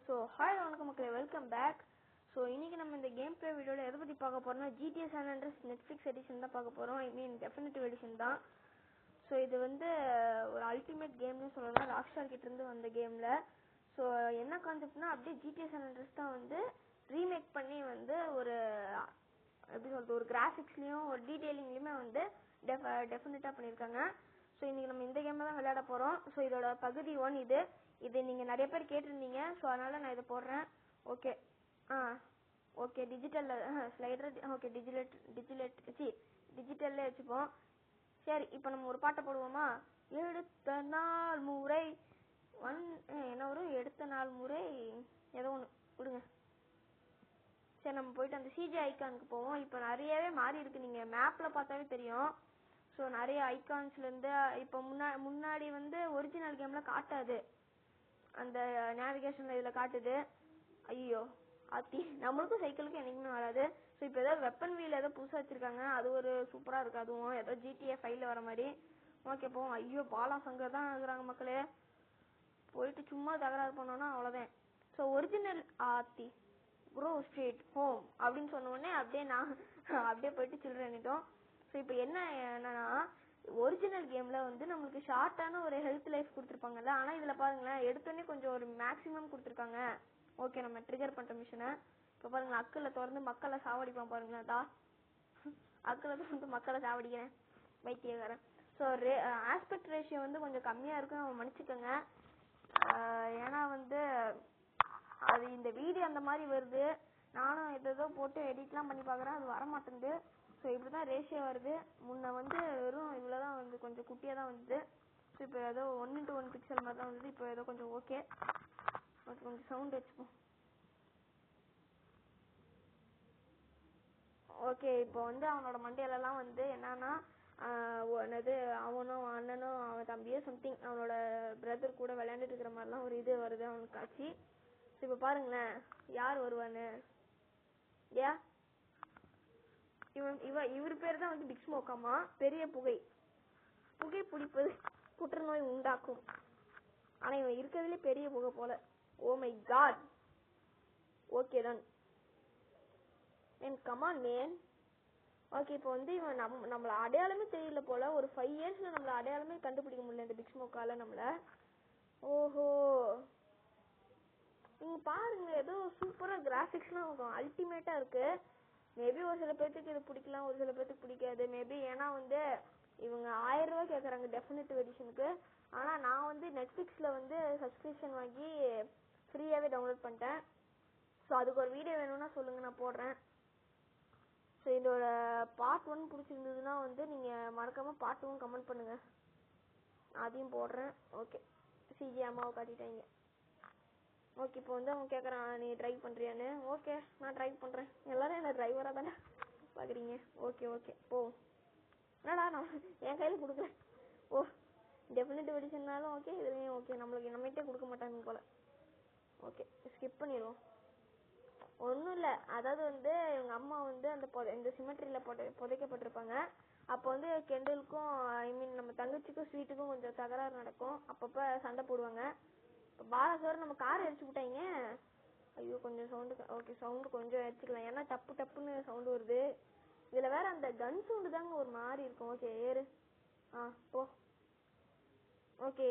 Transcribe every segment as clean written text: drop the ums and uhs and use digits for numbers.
So hi வணக்கம் மக்களே, welcome back. So இன்னைக்கு நம்ம இந்த கேம் பிளே வீடியோவில் எதை பற்றி பார்க்க போகிறோம்னா GTA San Andreas Netflix edition தான் பார்க்க போகிறோம். ஐ மீன் டெஃபினட்டிவ் எடிஷன் தான். ஸோ இது வந்து ஒரு அல்டிமேட் கேம்னு சொல்லலாம், ராக்ஸ்டார் கிட்டேருந்து வந்த கேமில். ஸோ என்ன கான்செப்ட்னா அப்படியே GTA San Andreas தான் வந்து ரீமேக் பண்ணி வந்து ஒரு எப்படி சொல்கிறது, ஒரு கிராஃபிக்ஸ்லேயும் ஒரு டீட்டெயிலிங்லேயுமே வந்து டெஃபினட்டாக பண்ணியிருக்காங்க. ஸோ இன்றைக்கி நம்ம இந்த கேமை தான் விளையாட போகிறோம். ஸோ இதோட பகுதி 1 இது நீங்கள் நிறைய பேர் கேட்டிருந்தீங்க. ஸோ அதனால் நான் இதை போடுறேன். ஓகே ஓகே டிஜிட்டலில் ஸ்லைடர் ஓகே டிஜிட்டல்லே வச்சுப்போம். சரி, இப்போ நம்ம ஒரு பாட்டை போடுவோமா? எடுத்த நாள் முறை என்ன வரும்? எடுத்த நாள் முறை ஏதோ ஒன்று விடுங்க. சரி, நம்ம போயிட்டு அந்த சிஜி ஐக்கானுக்கு போவோம். இப்போ நிறையவே மாறி இருக்கு, நீங்கள் மேப்பில் பார்த்தாவே தெரியும். ஸோ நிறைய ஐக்கான்ஸ்லேருந்து இப்போ முன்னாடி வந்து ஒரிஜினல் கேமில் காட்டாது, அந்த நேவிகேஷனில் இதில் காட்டுது. ஐயோ ஆத்தி, நம்மளுக்கும் சைக்கிளுக்கும் என்றைக்குமே வராது. ஸோ இப்போ ஏதோ வெப்பன் வீல் ஏதோ புதுசாக வச்சுருக்காங்க, அது ஒரு சூப்பராக இருக்குது. அதுவும் ஏதோ GTA 5 வர மாதிரி. ஓகே போவோம். ஐயோ பாலா சங்கர் தான் இருக்கிறாங்க மக்களே, போயிட்டு சும்மா தகராறு பண்ணோன்னா அவ்வளோதான். ஸோ ஒரிஜினல் ஆத்தி ப்ரோ ஸ்ட்ரீட் ஹோம் அப்படின்னு சொன்ன உடனே அப்படியே நான் அப்படியே போயிட்டு சில்ட்ரனிட்டோம். ஸோ இப்போ என்னன்னா ஒரிஜினல் கேமில் வந்து நம்மளுக்கு ஷார்ட்டான ஒரு ஹெல்த் லைஃப் கொடுத்துருப்பாங்கல்ல, ஆனால் இதில் பாருங்களேன் எடுத்தோடனே கொஞ்சம் ஒரு மேக்ஸிமம் கொடுத்துருக்காங்க. ஓகே, நம்ம ட்ரிகர் பண்ணுற மிஷினை இப்போ பாருங்களேன், அக்கில் திறந்து மக்களை சாவடிப்பான் பாருங்களேன். அக்கில் திறந்து மக்களை சாவடிக்கிறேன் வைத்தியக்காரன். ஸோ ஆஸ்பெக்ட் ரேஷியோ வந்து கொஞ்சம் கம்மியாக இருக்கும், அவன் மன்னிச்சுக்கோங்க. ஏன்னா வந்து அது இந்த வீடியோ அந்த மாதிரி வருது, நானும் எதோ போட்டு எடிட்லாம் பண்ணி பார்க்குறேன், அது வரமாட்டேங்குது. ஸோ இப்படி தான் ரேஷியோ வருது. முன்ன வந்து வெறும் இவ்வளோ தான் வந்து கொஞ்சம் குட்டியாக தான் வந்துது. ஸோ இப்போ ஏதோ 1:1 பிக்சல் மாதிரி தான் வந்துது. இப்போ ஏதோ கொஞ்சம் ஓகே கொஞ்சம் சவுண்ட் வச்சுப்போம். ஓகே, இப்போ வந்து அவனோட மண்டையிலலாம் வந்து என்னன்னா என்னது அவனும் அண்ணனும் அவன் தம்பியோ சம்திங் அவனோட பிரதர் கூட விளையாண்டுட்டு இருக்கிற மாதிரிலாம் ஒரு இது வருது அவனுக்கு காட்சி. ஸோ இப்போ பாருங்களேன் யார் வருவான்னு. ஏ இவர் பேர் தான் வந்து பிக் ஸ்மோக்காமா, பெரிய புகை பிடிப்பது புற்றுநோய் உண்டாக்கும். ஆனா இவன் இருக்கிறதுலே பெரிய புகை போல. Oh my god. ஓகே தான் கமான் மேன். ஓகே, இப்போ வந்து இவன் நம்மள அடையாளமே தெரியல போல. ஒரு 5 இயர்ஸ்ல நம்மள அடையாளமே கண்டுபிடிக்க முடியல இந்த பிக் ஸ்மோக்கால நம்மள. ஓஹோ, நீங்க பாருங்க, ஏதோ சூப்பரா கிராபிக்ஸ்லாம் அல்டிமேட்டா இருக்கு. மேபி ஒரு சில பேருக்கு இது பிடிக்கலாம், ஒரு சில பேருக்கு பிடிக்காது. மேபி ஏன்னா வந்து இவங்க 1000 ரூபாய் கேட்குறாங்க டெஃபினட்டிவ் எடிஷனுக்கு. ஆனால் நான் வந்து நெட்ஃப்ளிக்ஸில் வந்து சப்ஸ்கிரிப்ஷன் வாங்கி ஃப்ரீயாகவே டவுன்லோட் பண்ணிட்டேன். ஸோ அதுக்கு ஒரு வீடியோ வேணும்னா சொல்லுங்கள், நான் போடுறேன். ஸோ இதோட பார்ட் 1 பிடிச்சிருந்ததுன்னா வந்து நீங்கள் மறக்காமல் பார்ட் 2 கமெண்ட் பண்ணுங்கள், அதையும் போடுறேன். ஓகே, சிஜி அம்மாவை காட்டிட்டாங்க. ஓகே, இப்போ வந்து அவன் கேட்குறான் நீ ட்ரைவ் பண்ணுறியான்னு. ஓகே, நான் ட்ரைவ் பண்ணுறேன். எல்லோரும் என்ன டிரைவராக தானே பார்க்குறீங்க. ஓகே ஓகே போ. என்னடா நான் என் கையில் கொடுக்குறேன். ஓ, டெஃபினட்டிவ் எடிஷன்னாலும் ஓகே, இதுலேயும் ஓகே. நம்மகிட்டே கொடுக்க மாட்டாங்க போல். ஓகே, ஸ்கிப் பண்ணிடுவோம். ஒன்றும் இல்லை, அதாவது வந்து எங்கள் அம்மா வந்து அந்த இந்த சிமெட்ரியில் புதைக்கப்பட்டிருப்பாங்க. அப்போ வந்து கெண்டலுக்கும் ஐ மீன் நம்ம தங்கச்சிக்கும் ஸ்வீட்டுக்கும் கொஞ்சம் தகராறு நடக்கும், அப்பப்போ சண்டை போடுவாங்க. இப்போ பாலாசோர் நம்ம கார் அடிச்சு விட்டாங்க. ஐயோ கொஞ்சம் சவுண்டு. ஓகே, சவுண்டு கொஞ்சம் அடிச்சுக்கலாம், ஏன்னா டப்பு டப்புன்னு சவுண்டு வருது. இதில் வேற அந்த கன் சவுண்டு தாங்க ஒரு மாதிரி இருக்கும். ஓகே ஏறு. போ. ஓகே,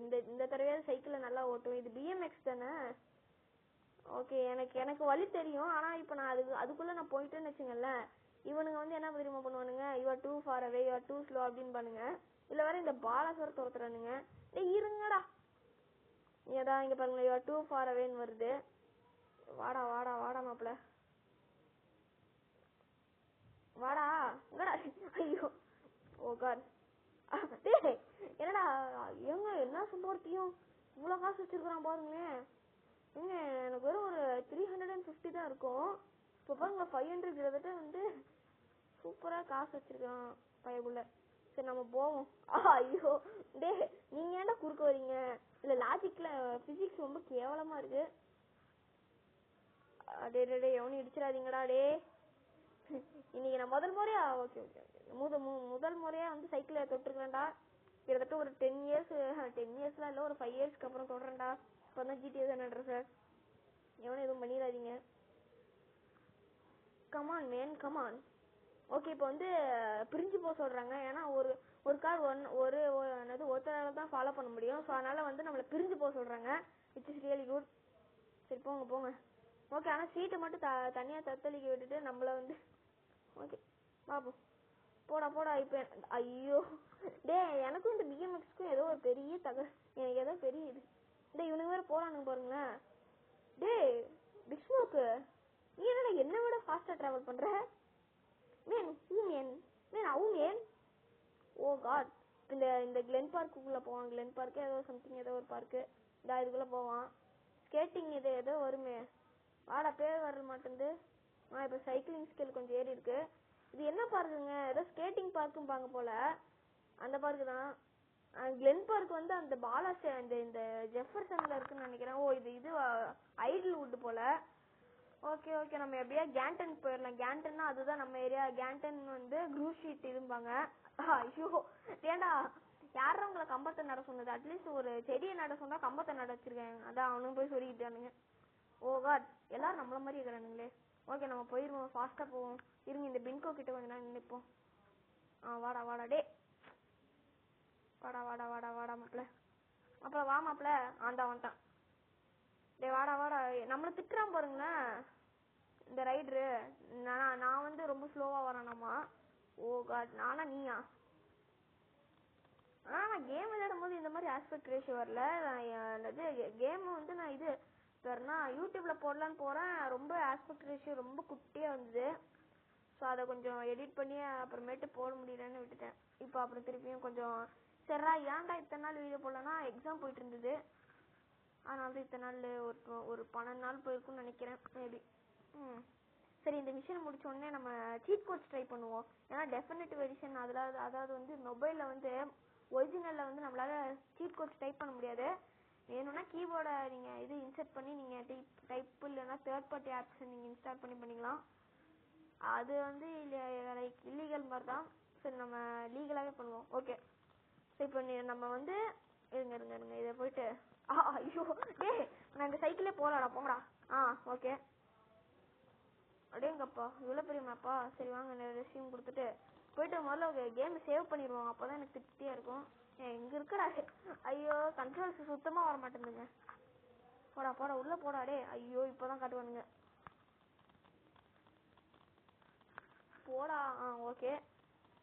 இந்த தடவையாவது சைக்கிளில் நல்லா ஓட்டும். இது BMX தானே. ஓகே, எனக்கு வழி தெரியும். ஆனால் இப்போ நான் அதுக்குள்ளே நான் போயிட்டேன்னு வச்சுங்களேன், இவனுங்க வந்து என்ன தெரியுமா பண்ணுவானுங்க, you're too far away, you're too slow அப்படின்னு பண்ணுங்க. இல்லை வேற இந்த பாலாசோர் துரத்துறானுங்க. இருங்கடா, ஏதான் இங்கே பாருங்க, யூஆர் டூ ஃபார் அவேன்னு வருது. வாடா வாடா வாடா மாப்பிள்ள, வாடா என்னடா. ஐயோ ஓ காட். என்னடா ஏங்க என்ன சம்பார்த்தியம், இவ்வளோ காசு வச்சிருக்கிறான் பாருங்களேன். ஏங்க எனக்கு வெறும் ஒரு 350 தான் இருக்கும். இப்போ பாருங்க 500 கிட்டத்தட்ட வந்து சூப்பராக காசு வச்சிருக்கான் பையக்குள்ள. சரி நம்ம போவோம். ஐயோ டே, நீங்கள் ஏன்டா குறுக்க வரீங்க? இல்லை லாஜிக்கில் ஃபிசிக்ஸ் ரொம்ப கேவலமாக இருக்கு. டே டே எவனும் இடிச்சிடாதீங்கடா டே. இன்னைக்கு நான் முதல் முறையா ஓகே முதல் முறையா வந்து சைக்கிளை தொட்டுருக்கேன்டா. கிட்டத்தட்ட ஒரு 10 இயர்ஸ்லாம் இல்லை, ஒரு 5 இயர்ஸ்க்கு அப்புறம் தொடுறேன்டா. இப்போ தான் GTA San Andreas. எவனும் எதுவும் பண்ணிடாதீங்க. Come on man come on. ஓகே, இப்போ வந்து பிரிஞ்சு போக சொல்றாங்க. ஏன்னா ஒரு கார் ஒருத்தரால தான் ஃபாலோ பண்ண முடியும். ஸோ அதனால வந்து நம்மள பிரிஞ்சு போக சொல்றாங்க. Which is really good. சரி போங்க போங்க. ஓகே, ஆனா சீட்டை மட்டும் தனியா தத்தளிக்க விட்டுட்டு நம்மள வந்து ஓகே பாப்போம். போடா போடா. இப்ப ஐயோ டே, எனக்கும் இந்த பிஎம்எக்ஸ்க்கும் ஏதோ ஒரு பெரிய எனக்கு ஏதோ பெரிய இது. டே இவனுக்கு வேற போறானுங்க பாருங்களேன். டே பிக் ஸ்மோக்கு, நீ என்னடா என்ன விட ஃபாஸ்டா டிராவல் பண்ற? Man who man. Oh god. இந்த கிளென் பார்க்குள்ள போவான். கிளென் பார்க்கு ஏதோ சம்திங் ஏதோ ஒரு பார்க்கு. இதுக்குள்ள போவான். ஸ்கேட்டிங் இது ஏதோ வருமே. வாடா, பேர் வர மாட்டேங்குது. இப்ப சைக்கிளிங் ஸ்கில் கொஞ்சம் ஏறி இருக்கு. இது என்ன பார்க்குங்க? ஏதோ ஸ்கேட்டிங் பார்க்கும்பாங்க போல. அந்த பார்க்கு தான். கிளென் பார்க் வந்து அந்த இந்த ஜெஃபர்சன்ல இருக்குன்னு நினைக்கிறேன். ஓ இது ஐடில்வுட் போல. ஓகே ஓகே, நம்ம எப்படியா கேண்டன் போயிடலாம். கேண்டன்னா அதுதான் நம்ம ஏரியா. கேண்டன் வந்து க்ரூஸ் ஷீட் இதும்பாங்க. ஐயோ ஏண்டா, யாரும் உங்களை கம்பத்தை நட சொன்னது? அட்லீஸ்ட் ஒரு செடியை நட சொன்னா கம்பத்தை நட வச்சிருக்காங்க. அதான் அவனும் போய் சொல்லிக்கிட்டானுங்க. ஓ காட், எல்லாரும் நம்மள மாதிரி இருக்கிறானுங்களே. ஓகே, நம்ம போயிருவோம். ஃபாஸ்டா போவோம். இருங்க, இந்த பின்கோ கிட்ட கொஞ்ச நேரம் நிற்போம். வாடா வாடா டே. வாடா வாடா வாடா வாடா மாப்ள. அப்புறம் வா மாப்ள. வந்துட்டான். டே வாடா வாடா. நம்மள திட்டுறான் பாருங்களேன் இந்த ரைடரு. நான் வந்து ரொம்ப ஸ்லோவா வரேனாமா. ஓ காட், நானா நீயா? நான் கேம் விளையாடும் போது இந்த மாதிரி ஆஸ்பெக்ட் ரேஷியோ வரல. கேம் வந்து நான் இது யூடியூப்ல போடலான்னு போறேன். ரொம்ப ஆஸ்பெக்ட் ரேஷியோ ரொம்ப குட்டியா வந்தது. ஸோ அதை கொஞ்சம் எடிட் பண்ணி அப்புறமேட்டு போட முடியலன்னு விட்டுட்டேன். இப்போ அப்புறம் திருப்பியும் கொஞ்சம் சரிடா, ஏன்டா இத்தனை நாள் வீடியோ போடலன்னா எக்ஸாம் போயிட்டு இருந்தது. அதனால தான் இத்தனை நாள் ஒரு 12 நாள் போயிருக்குன்னு நினைக்கிறேன் மேபி. சரி, இந்த மிஷினை முடிச்ச உடனே நம்ம சீட் கோட்ஸ் ட்ரை பண்ணுவோம். ஏன்னா டெஃபினட்டிவ் எடிஷன் அதாவது வந்து மொபைல்ல வந்து ஒரிஜினல்ல வந்து நம்மளால சீட் கோட்ஸ் டைப் பண்ண முடியாது. வேணும்னா கீபோர்டை நீங்க இது இன்சர்ட் பண்ணி நீங்க டைப் இல்லைன்னா தேர்ட் பார்ட்டி ஆப்ஸ் நீங்க இன்ஸ்டால் பண்ணிக்கலாம். அது வந்து லைக் இல்லீகல் மாதிரி தான். சரி, நம்ம லீகலாவே பண்ணுவோம். ஓகே, சரி இப்போ நம்ம வந்து இருங்க இதை போயிட்டு ஐயோ டே, நான் இந்த சைக்கிளே போகலாடா போங்கடா. ஓகே. அடேங்கப்பா, இவ்வளோ பெரிய மேப்பா. சரி வாங்க, ரெஸ்யூம் கொடுத்துட்டு போயிட்டு முதல்ல கேம் சேவ் பண்ணிடுவோம். அப்போதான் எனக்கு திருப்தியா இருக்கும். எங்க இருக்கடா? ஐயோ, கண்ட்ரோல்ஸ் சுத்தமா வர மாட்டேங்குதுங்க. போடா போடா உள்ள போடா டே. ஐயோ, இப்பதான் காட்டுவானுங்க. போடா. ஓகே.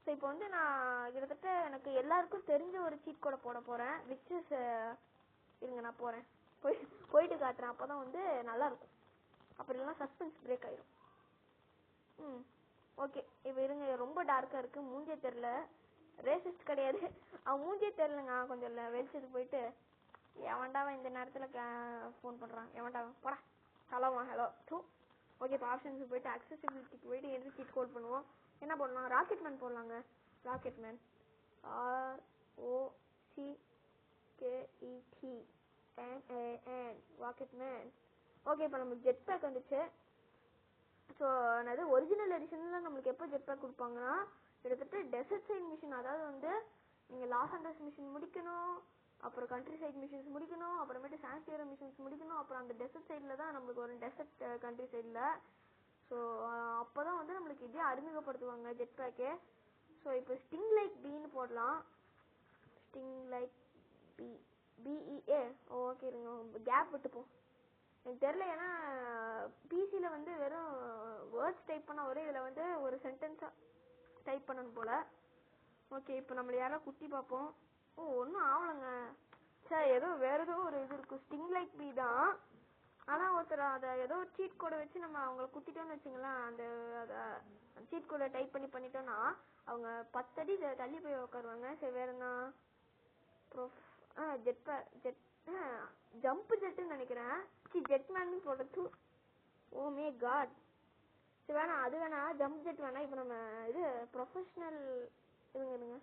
ஸோ இப்போ வந்து நான் கிட்டத்தட்ட எனக்கு எல்லாருக்கும் தெரிஞ்ச ஒரு சீட் கோடை போட போறேன். விச் இஸ் இருங்க நான் போறேன். போயிட்டு காட்டுறேன். அப்போதான் வந்து நல்லா இருக்கும். அப்படி இல்லைன்னா சஸ்பென்ஸ் பிரேக் ஆயிடும். ஓகே, இப்போ இருங்க. ரொம்ப டார்க்கா இருக்கு, மூஞ்சே தெரியல. ரேசிஸ்ட் கிடையாது, அவன் மூஞ்சே தெரியலங்க. கொஞ்சம் வெளிச்சத்துக்கு போயிட்டு எவன்டாவன் இந்த நேரத்துல ஃபோன் பண்றான்? எவன்டாவன்? போடா. ஹலோ டூ. ஓகே, இப்போ ஆப்ஷன்ஸ் போயிட்டு அக்சசிபிலிட்டிக்கு போயிட்டு என்ட்ரி சீட் கோட் பண்ணுவோம். என்ன பண்ணலாம்? ராக்கெட்மேன் போடலாங்க. ராக்கெட்மேன் ROCKETMAN ராக்கெட்மேன். ஓகே, இப்போ நமக்கு ஜெட் பேக் வந்துச்சு. ஸோ அதாவது ஒரிஜினல் எடிஷன்ல நம்மளுக்கு எப்போ ஜெட் பேக் கொடுப்பாங்கன்னா கிட்டத்தட்ட டெசர்ட் சைட் மிஷின், அதாவது வந்து நீங்கள் லாஸ் ஏஞ்சல்ஸ் மிஷின் முடிக்கணும், அப்புறம் கண்ட்ரி சைட் மிஷின்ஸ் முடிக்கணும், அப்புறமேட்டு சான்சியரோ மிஷின்ஸ் முடிக்கணும், அப்புறம் அந்த டெசர்ட் சைடில் தான் நம்மளுக்கு வரும், டெசர்ட் கண்ட்ரி சைடில். ஸோ அப்போ தான் வந்து நம்மளுக்கு இதே அறிமுகப்படுத்துவாங்க ஜெட் பேக்கே. ஸோ இப்போ ஸ்டிங் லைக் பின்னு போடலாம். Sting like BEA. ஓகே, இருங்க கேப் விட்டுப்போம். எனக்கு தெரியல, ஏன்னா பிசியில் வந்து வெறும் வேர்ட்ஸ் டைப் பண்ண வரும். இதில் வந்து ஒரு சென்டென்ஸாக டைப் பண்ணணும் போல். ஓகே, இப்போ நம்மளை யாராவது குட்டி பார்ப்போம். ஒன்றும் ஆகலைங்க சார். வேறு ஏதோ ஒரு இது இருக்குது. ஸ்டிங் லைக் பி தான். ஆனால் ஒருத்தர் அதை ஏதோ ஒரு சீட் கோடை வச்சு நம்ம அவங்கள குத்திட்டோன்னு வச்சுங்களேன். அந்த சீட் கோடை டைப் பண்ணிட்டோன்னா அவங்க 10 அடி தள்ளி போய் உட்காருவாங்க. சரி, வேற என்ன? ஜம்ப் ஜெட்டுன்னு நினைக்கிறேன். ஜெட்மேன் போடுறது. ஓ மே காட். சரி வேணாம், அது வேணாம். ஜம்ப் ஜெட் வேணாம். இப்போ நம்ம இது ப்ரொஃபஷனல் இருங்க.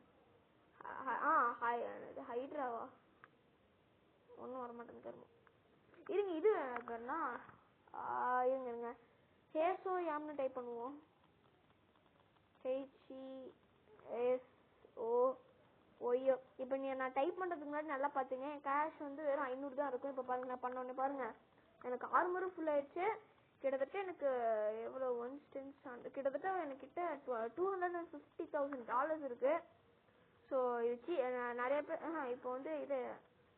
ஹைட்ராவா? ஒன்றும் வரமாட்டேன்னு கருமம். இருங்க, இது வேணா. இருங்க ஹேசோ யாம்னு டைப் பண்ணுவோம். HESOYO. இப்போ நான் டைப் பண்ணுறதுக்கு முன்னாடி நல்லா பார்த்துங்க. என் கேஷ் வந்து வெறும் 500 தான் இருக்கும். இப்போ பாருங்க, நான் பண்ணோன்னே பாருங்க எனக்கு ஆர்மரும் ஃபுல் ஆயிடுச்சு. கிட்டத்தட்ட எனக்கு எவ்வளோ கிட்டத்தட்ட என்கிட்ட $250,000 இருக்கு. ஸோ இது நிறைய பேர் இப்போ வந்து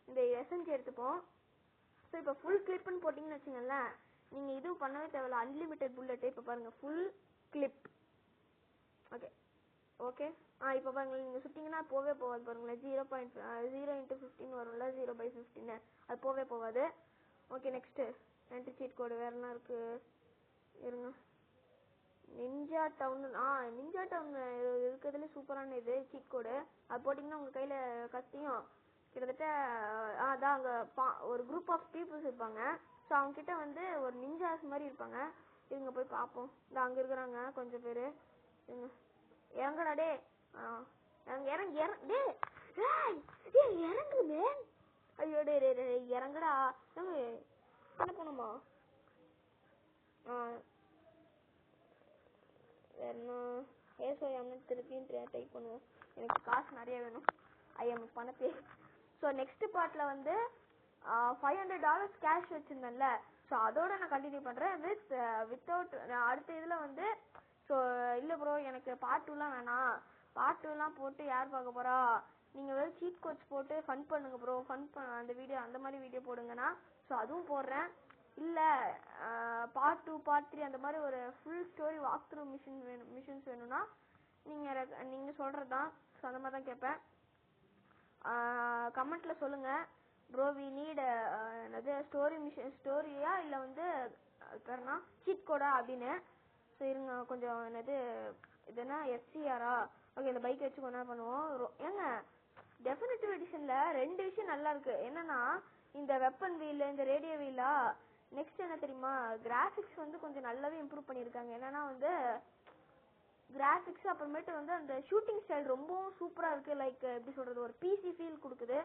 இந்த எஸ்என்ஜி எடுத்துப்போம். ஸோ இப்போ ஃபுல் கிளிப்னு போட்டிங்கன்னு வச்சுங்களேன், நீங்கள் இதுவும் பண்ணவே தேவையில்ல. Unlimited bullet. இப்போ பாருங்கள் ஃபுல் கிளிப். ஓகே ஓகே இப்போ பாருங்கள், நீங்கள் சுட்டிங்கன்னா போவே போகாது பாருங்களேன். 0.0 × 15 வரும்ல, 0/15 அது போவே போகாது. ஓகே நெக்ஸ்ட்டு என்ட்ரி சீட் கோடு வேறு என்ன இருக்குது இருங்க. நிஞ்சா டவுன் நிஞ்சா டவுன் இருக்கிறதுல சூப்பரான இது சீட் கோடு. அது போட்டிங்கன்னா உங்கள் கையில் கத்தியும் கிட்டத்தட்ட அதான் அங்கே ஒரு குரூப் ஆஃப் பீப்புள்ஸ் இருப்பாங்க. ஸோ அவங்கக்கிட்ட வந்து ஒரு நிஞ்சாஸ் மாதிரி இருப்பாங்க. இவங்க போய் பார்ப்போம். இந்த அங்கே இருக்கிறாங்க கொஞ்சம் பேர். இவங்க இறங்கடா டே. இறங்கு இறங்குமே. ஐயோ டே இறங்குடா. என்ன பண்ணுமா வேற திருப்பியும் டைப் பண்ணுவோம். எனக்கு காசு நிறைய வேணும். பணப்பே. ஸோ நெக்ஸ்ட் பார்ட்டில் வந்து $500 கேஷ் வச்சுருந்தேன்ல, ஸோ அதோட நான் கண்டினியூ பண்ணுறேன் வித்தவுட் அடுத்த இதில் வந்து. ஸோ இல்லை ப்ரோ எனக்கு பார்ட் 2லாம் வேணாம். பார்ட் 2லாம் போட்டு யார் பார்க்க போகிறா, நீங்கள் வெறும் சீட் கோட்ஸ் போட்டு ஃபன் பண்ணுங்க ப்ரோ, அந்த வீடியோ அந்த மாதிரி வீடியோ போடுங்கன்னா ஸோ அதுவும் போடுறேன். இல்லை பார்ட் 2 பார்ட் 3 அந்த மாதிரி ஒரு full story walk through machines வேணும்னா நீங்கள் சொல்கிறது தான். ஸோ அந்த மாதிரி தான் கேட்பேன். கமெண்ட்டில் சொல்லுங்கள் ப்ரோ வி நீட் என்னது ஸ்டோரியா இல்லை வந்து பேர்னா சீட் கோடா அப்படின்னு. ஸோ இருங்க கொஞ்சம் இது என்ன எஃப்சிஆரா. ஓகே இந்த பைக் வச்சு கொஞ்ச நேரம் பண்ணுவோம். ஏங்க டெஃபினிட்டிவ் எடிஷனில் 2 விஷயம் நல்லா இருக்கு. என்னன்னா இந்த வெப்பன் வீல், இந்த ரேடியோ வீலா. நெக்ஸ்ட் என்ன தெரியுமா, கிராஃபிக்ஸ் வந்து கொஞ்சம் நல்லாவே இம்ப்ரூவ் பண்ணியிருக்காங்க. என்னன்னா வந்து கிராஃபிக்ஸ் அப்புறமேட்டு வந்து அந்த ஷூட்டிங் ஸ்டைல் ரொம்பவும் சூப்பராக இருக்குது. லைக் எப்படி சொல்கிறது, ஒரு பிசி ஃபீல் கொடுக்குது.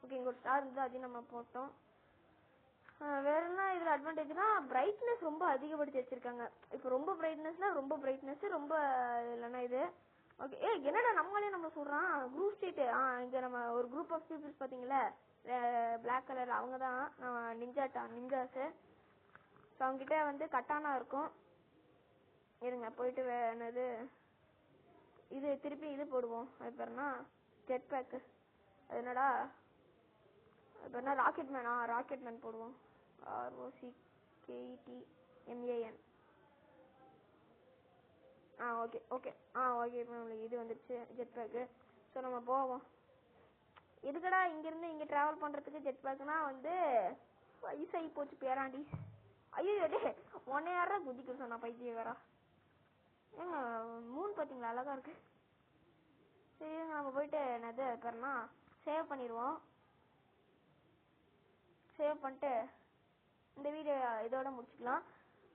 ஓகே இங்கே ஒரு ஸ்டார் இருந்தது, அதையும் நம்ம போட்டோம். வேற என்ன இதில் அட்வான்டேஜ்னா பிரைட்னஸ் ரொம்ப அதிகப்படுத்தி வச்சிருக்காங்க. இப்போ ரொம்ப பிரைட்னஸ்னா ரொம்ப பிரைட்னஸ், ரொம்ப இல்லைன்னா இது. ஓகே என்னடா நம்ம சொல்கிறான் குரூப் ஸ்ட்ரீட்டு. இங்கே நம்ம ஒரு குரூப் ஆஃப் பீப்புள்ஸ் பார்த்தீங்களா பிளாக் கலர், அவங்க தான் நிஞ்சாஸு. ஸோ அவங்ககிட்ட வந்து கட்டானா இருக்கும். இருங்க போயிட்டு என்னது இது திருப்பி இது போடுவோம். அது பேருனா ஜெட் பேக்கு. அது என்னடா அது பேருனா ராக்கெட் மேன் போடுவோம். ROCKETMAN. ஓகே ஓகே நம்மளுக்கு இது வந்துடுச்சு ஜெட் பேக்கு. ஸோ நம்ம போவோம். இதுக்கடா இங்கேருந்து இங்கே ட்ராவல் பண்ணுறதுக்கு ஜெட் பேக்குனா வந்து வயசாகி போச்சு பேராண்டி. ஐயோ டே உன்னை யாரா குதிக்க சொன்னா பைத்திய வேறா. ஏங்க மூணு பார்த்தீங்களா அழகா இருக்கு. சரி நம்ம போயிட்டு என்னது பேர்னா சேவ் பண்ணிடுவோம். சேவ் பண்ணிட்டு இந்த வீடியோ இதோட முடிச்சுக்கலாம்.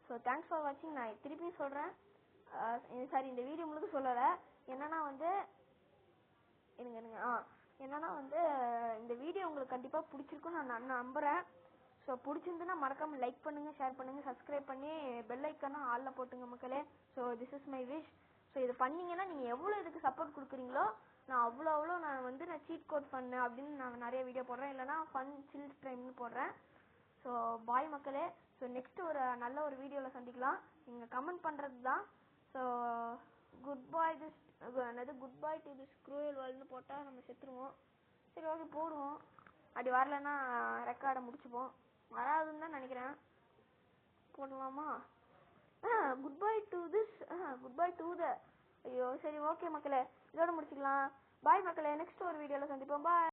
ஸோ தேங்க்ஸ் ஃபார் வாட்சிங். நான் திருப்பியும் சொல்கிறேன், சாரி இந்த வீடியோ முழுக்க சொல்லலை. என்னன்னா வந்து என்னன்னா வந்து இந்த வீடியோ உங்களுக்கு கண்டிப்பாக பிடிச்சிருக்குன்னு நான் நம்புகிறேன். ஸோ பிடிச்சிருந்துன்னா மறக்காமல் லைக் பண்ணுங்கள், ஷேர் பண்ணுங்கள், சப்ஸ்கிரைப் பண்ணி பெல் ஐக்கானா ஆளில் போட்டுங்க மக்களே. So this is my wish. So இது பண்ணிங்கன்னா நீங்கள் எவ்வளோ இதுக்கு சப்போர்ட் கொடுக்குறீங்களோ நான் அவ்வளோ நான் வந்து சீட் கோட் பண்ணேன் அப்படின்னு நான் நிறைய வீடியோ போடுறேன். இல்லைனா ஃபன் சில்ஸ் டைம்னு போடுறேன். ஸோ பாய் மக்களே. ஸோ நெக்ஸ்ட் ஒரு நல்ல ஒரு வீடியோவில் சந்திக்கலாம். நீங்கள் கமெண்ட் பண்ணுறது தான். So good bye to this cruel வேர்ல்டுன்னு போட்டால் நம்ம செத்துருவோம். சரி ஓகே போடுவோம். அப்படி வரலன்னா ரெக்கார்டை முடிச்சுப்போம். வராதுன்னு தான் நினைக்கிறேன். போடலாமா? குட் பை டு த ஐயோ சரி ஓகே மக்களே இதோட முடிச்சுக்கலாம். பாய் மக்களே. நெக்ஸ்ட் ஒரு வீடியோவில் சந்திப்போம். பாய்.